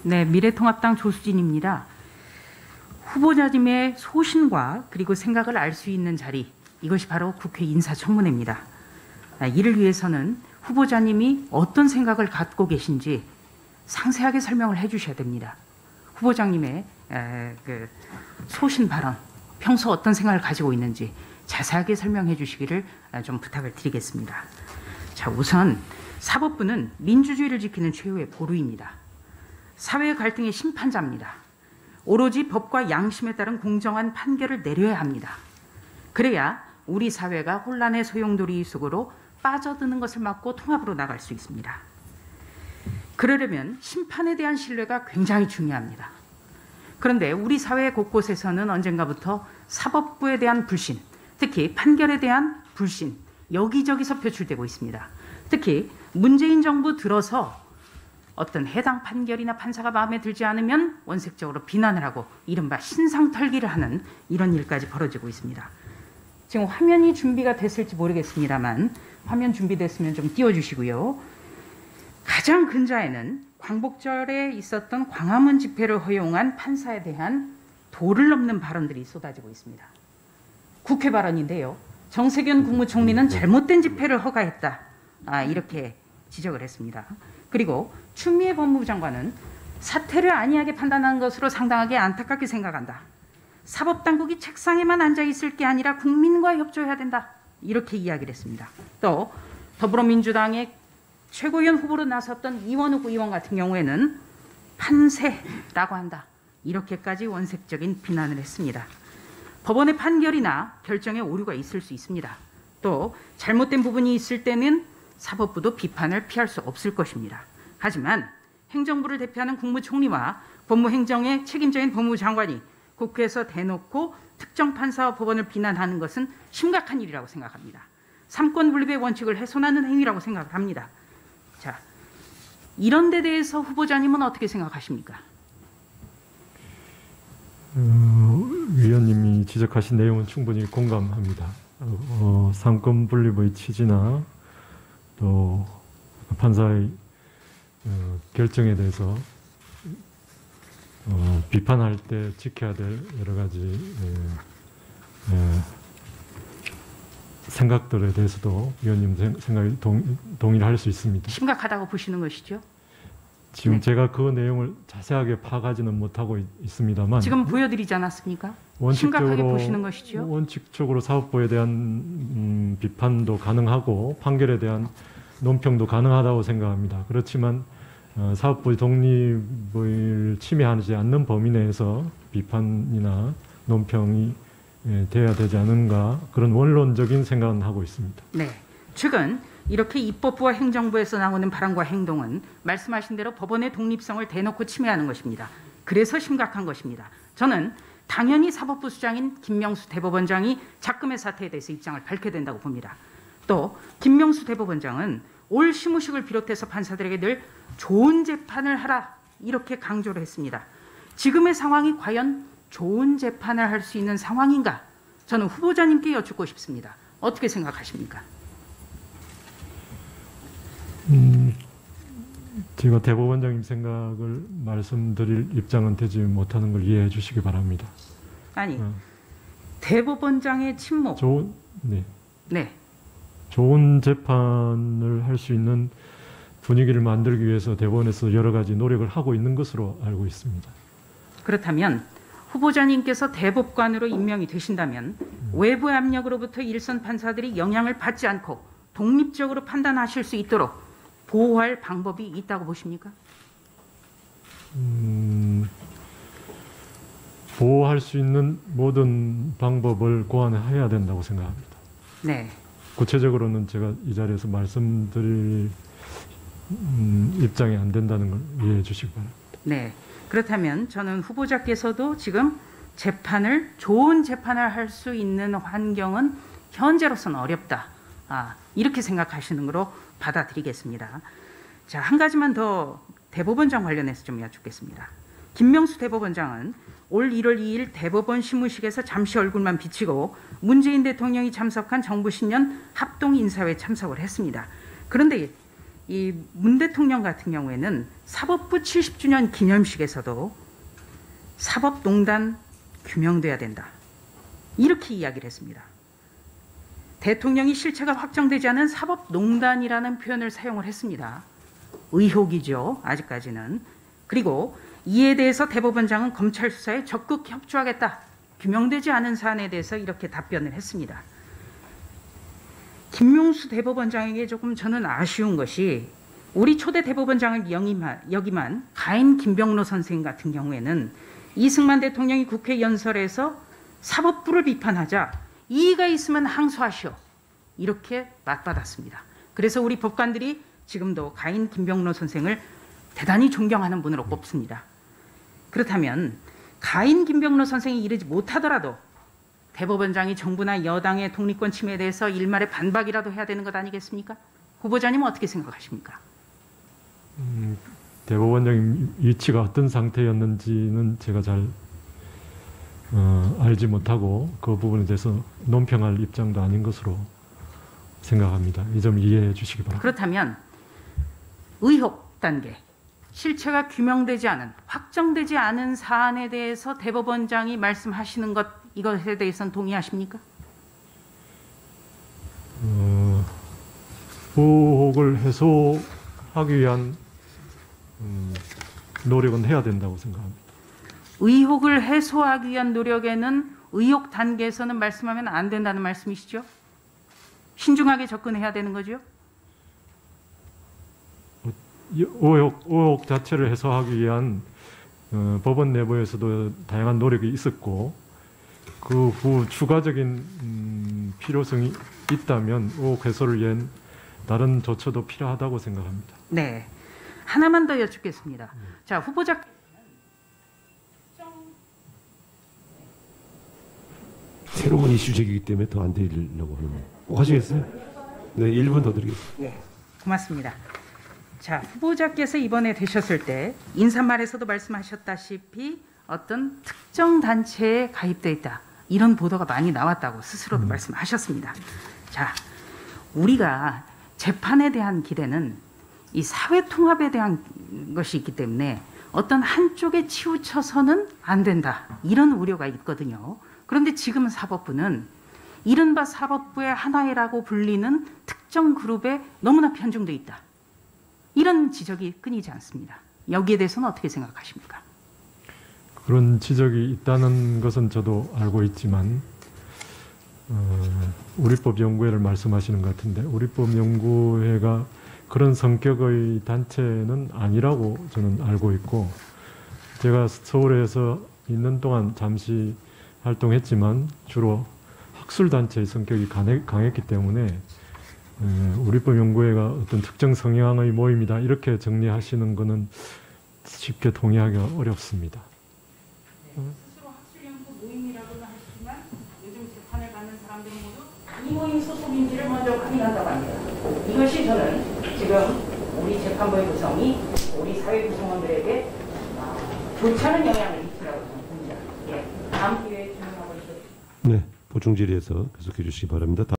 네, 미래통합당 조수진입니다. 후보자님의 소신과 그리고 생각을 알 수 있는 자리, 이것이 바로 국회 인사청문회입니다. 이를 위해서는 후보자님이 어떤 생각을 갖고 계신지 상세하게 설명을 해주셔야 됩니다. 후보자님의 소신 발언, 평소 어떤 생각을 가지고 있는지 자세하게 설명해 주시기를 좀 부탁을 드리겠습니다. 자, 우선 사법부는 민주주의를 지키는 최후의 보루입니다. 사회 갈등의 심판자입니다. 오로지 법과 양심에 따른 공정한 판결을 내려야 합니다. 그래야 우리 사회가 혼란의 소용돌이 속으로 빠져드는 것을 막고 통합으로 나갈 수 있습니다. 그러려면 심판에 대한 신뢰가 굉장히 중요합니다. 그런데 우리 사회 곳곳에서는 언젠가부터 사법부에 대한 불신, 특히 판결에 대한 불신, 여기저기서 표출되고 있습니다. 특히 문재인 정부 들어서 어떤 해당 판결이나 판사가 마음에 들지 않으면 원색적으로 비난을 하고 이른바 신상털기를 하는 이런 일까지 벌어지고 있습니다. 지금 화면이 준비가 됐을지 모르겠습니다만 화면 준비됐으면 좀 띄워주시고요. 가장 근자에는 광복절에 있었던 광화문 집회를 허용한 판사에 대한 도를 넘는 발언들이 쏟아지고 있습니다. 국회 발언인데요. 정세균 국무총리는 잘못된 집회를 허가했다. 이렇게 지적을 했습니다. 그리고 추미애 법무부 장관은 사태를 안이하게 판단한 것으로 상당하게 안타깝게 생각한다. 사법당국이 책상에만 앉아있을 게 아니라 국민과 협조해야 된다. 이렇게 이야기를 했습니다. 또 더불어민주당의 최고위원 후보로 나섰던 이원욱 의원 같은 경우에는 판세라고 한다. 이렇게까지 원색적인 비난을 했습니다. 법원의 판결이나 결정에 오류가 있을 수 있습니다. 또 잘못된 부분이 있을 때는 사법부도 비판을 피할 수 없을 것입니다. 하지만 행정부를 대표하는 국무총리와 법무행정의 책임자인 법무부 장관이 국회에서 대놓고 특정 판사와 법원을 비난하는 것은 심각한 일이라고 생각합니다. 삼권 분립의 원칙을 훼손하는 행위라고 생각을 합니다. 자, 이런 데 대해서 후보자님은 어떻게 생각하십니까? 위원님이 지적하신 내용은 충분히 공감합니다. 삼권 분립의 취지나 또 판사의 결정에 대해서 비판할 때 지켜야 될 여러 가지 생각들에 대해서도 위원님 생각이 동의를 할 수 있습니다. 심각하다고 보시는 것이죠? 지금 네. 제가 그 내용을 자세하게 파악하지는 못하고 있습니다만 지금 보여드리지 않았습니까? 심각하게 보시는 것이죠? 원칙적으로 사법부에 대한 비판도 가능하고 판결에 대한 논평도 가능하다고 생각합니다. 그렇지만 사법부의 독립을 침해하지 않는 범위 내에서 비판이나 논평이 돼야 되지 않은가, 그런 원론적인 생각은 하고 있습니다. 네. 최근 이렇게 입법부와 행정부에서 나오는 발언과 행동은 말씀하신 대로 법원의 독립성을 대놓고 침해하는 것입니다. 그래서 심각한 것입니다. 저는 당연히 사법부 수장인 김명수 대법원장이 작금의 사태에 대해서 입장을 밝혀야 된다고 봅니다. 또 김명수 대법원장은 올 시무식을 비롯해서 판사들에게 늘 좋은 재판을 하라 이렇게 강조를 했습니다. 지금의 상황이 과연 좋은 재판을 할 수 있는 상황인가? 저는 후보자님께 여쭙고 싶습니다. 어떻게 생각하십니까? 제가 대법원장님 생각을 말씀드릴 입장은 되지 못하는 걸 이해해 주시기 바랍니다. 아니, 대법원장의 침묵. 네. 좋은 재판을 할 수 있는 분위기를 만들기 위해서 대법원에서 여러 가지 노력을 하고 있는 것으로 알고 있습니다. 그렇다면 후보자님께서 대법관으로 임명이 되신다면 외부 압력으로부터 일선 판사들이 영향을 받지 않고 독립적으로 판단하실 수 있도록 보호할 방법이 있다고 보십니까? 보호할 수 있는 모든 방법을 고안해야 된다고 생각합니다. 네. 구체적으로는 제가 이 자리에서 말씀드릴 입장이 안 된다는 걸 이해해 주시기 바랍니다. 네. 그렇다면 저는 후보자께서도 지금 좋은 재판을 할 수 있는 환경은 현재로서는 어렵다. 이렇게 생각하시는 거로 받아들이겠습니다. 자, 한 가지만 더 대법원장 관련해서 좀 여쭙겠습니다. 김명수 대법원장은 올 1월 2일 대법원 시무식에서 잠시 얼굴만 비치고 문재인 대통령이 참석한 정부 신년 합동 인사회에 참석을 했습니다. 그런데 이 문 대통령 같은 경우에는 사법부 70주년 기념식에서도 사법농단 규명돼야 된다. 이렇게 이야기를 했습니다. 대통령이 실체가 확정되지 않은 사법농단이라는 표현을 사용을 했습니다. 의혹이죠, 아직까지는. 그리고 이에 대해서 대법원장은 검찰 수사에 적극 협조하겠다. 규명되지 않은 사안에 대해서 이렇게 답변을 했습니다. 김명수 대법원장에게 조금 저는 아쉬운 것이 우리 초대 대법원장을 역임한 가인 김병로 선생 같은 경우에는 이승만 대통령이 국회 연설에서 사법부를 비판하자 이의가 있으면 항소하시오. 이렇게 맞받았습니다. 그래서 우리 법관들이 지금도 가인 김병로 선생을 대단히 존경하는 분으로 꼽습니다. 그렇다면 가인 김병로 선생이 이르지 못하더라도 대법원장이 정부나 여당의 독립권 침해에 대해서 일말의 반박이라도 해야 되는 것 아니겠습니까? 후보자님은 어떻게 생각하십니까? 대법원장의 위치가 어떤 상태였는지는 제가 잘 알지 못하고 그 부분에 대해서 논평할 입장도 아닌 것으로 생각합니다. 이 점 이해해 주시기 바랍니다. 그렇다면 의혹 단계, 실체가 규명되지 않은, 확정되지 않은 사안에 대해서 대법원장이 말씀하시는 것, 이것에 대해서는 동의하십니까? 의혹을 해소하기 위한 노력은 해야 된다고 생각합니다. 의혹을 해소하기 위한 노력에는 의혹 단계에서는 말씀하면 안 된다는 말씀이시죠? 신중하게 접근해야 되는 거죠? 의혹 자체를 해소하기 위한 법원 내부에서도 다양한 노력이 있었고 그 후 추가적인 필요성이 있다면 의혹 해소를 위한 다른 조처도 필요하다고 생각합니다. 네, 하나만 더 여쭙겠습니다. 자, 후보자 새로운 이슈적이기 때문에 더 안 드리려고 하는 거예요. 꼭 하시겠어요? 네, 1분 더 드리겠습니다. 네, 고맙습니다. 자, 후보자께서 이번에 되셨을 때 인사말에서도 말씀하셨다시피 어떤 특정 단체에 가입돼 있다. 이런 보도가 많이 나왔다고 스스로도 말씀하셨습니다. 자, 우리가 재판에 대한 기대는 이 사회 통합에 대한 것이 있기 때문에 어떤 한쪽에 치우쳐서는 안 된다. 이런 우려가 있거든요. 그런데 지금 사법부는 이른바 사법부의 하나라고 불리는 특정 그룹에 너무나 편중돼 있다. 이런 지적이 끊이지 않습니다. 여기에 대해서는 어떻게 생각하십니까? 그런 지적이 있다는 것은 저도 알고 있지만 우리법연구회를 말씀하시는 것 같은데 우리법연구회가 그런 성격의 단체는 아니라고 저는 알고 있고 제가 서울에서 있는 동안 잠시 활동했지만 주로 학술단체의 성격이 강했기 때문에 우리법연구회가 어떤 특정 성향의 모임이다 이렇게 정리하시는 것은 쉽게 동의하기가 어렵습니다. 스스로 학술연구 모임이라고는 하시지만 요즘 재판에 가는 사람들 모두 이 모임 소속인지를 먼저 확인한다고 합니다. 이것이 저는 지금 우리 재판부의 구성이 우리 사회 구성원들에게 좋지 않은 영향을 미치라고 저는 봅니다. 예, 다음 기회에 질문하고 있겠습니다. 네, 보충 질의에서 계속해 주시기 바랍니다.